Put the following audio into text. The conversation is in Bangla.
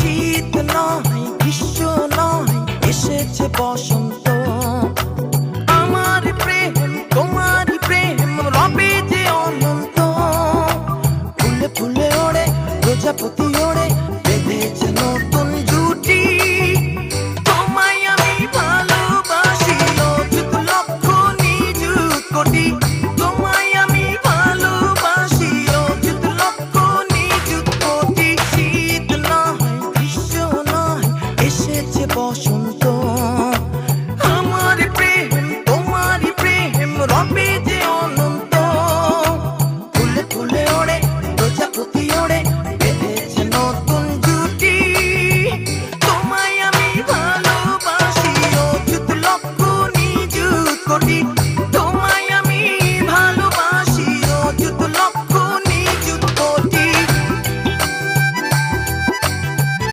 শীত নয়, গ্রীষ্ম নয়, এসেছে বসন্ত। আমার প্রেম তোমার প্রেম রবে যে অনন্ত। ফুলে ফুলে ওড়ে প্রজাপতি ওড়ে বেঁধেছে নতুন জুটি। তোমায় আমি ভালোবাসি অযুত লক্ষ নিযুত কোটি। তোমায় আমি ভালোবাসি অযুত লক্ষ নিযুত কোটি। শীত নয়, গ্রীষ্ম নয়, এসেছে বসন্ত।